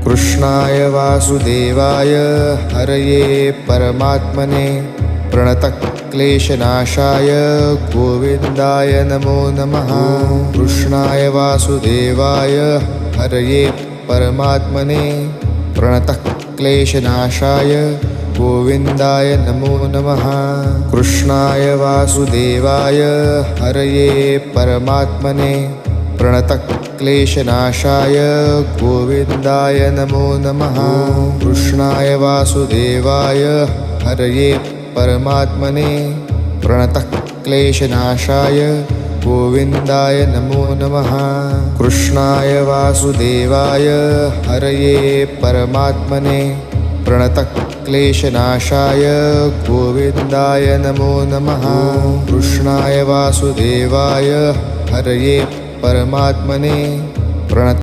कृष्णाय वासुदेवाय हरये परमात्मने प्रणतक्लेशनाशाय गोविन्दाय नमो नमः। कृष्णाय वासुदेवाय हरये परमात्मने प्रणतक्लेशनाशाय गोविन्दाय नमो नमः। कृष्णाय वासुदेवाय हरये परमात्मने प्रणतक्लेशनाशाय गोविन्दाय नमो नमः। कृष्णाय वासुदेवाय हरये परमात्मने प्रणतक्लेशनाशाय गोविन्दाय नमो नमः। कृष्णाय वासुदेवाय हरये परमात्मने प्रणतक्लेशनाशाय गोविन्दाय नमो नमः। कृष्णाय वासुदेवाय हरये परमात्मने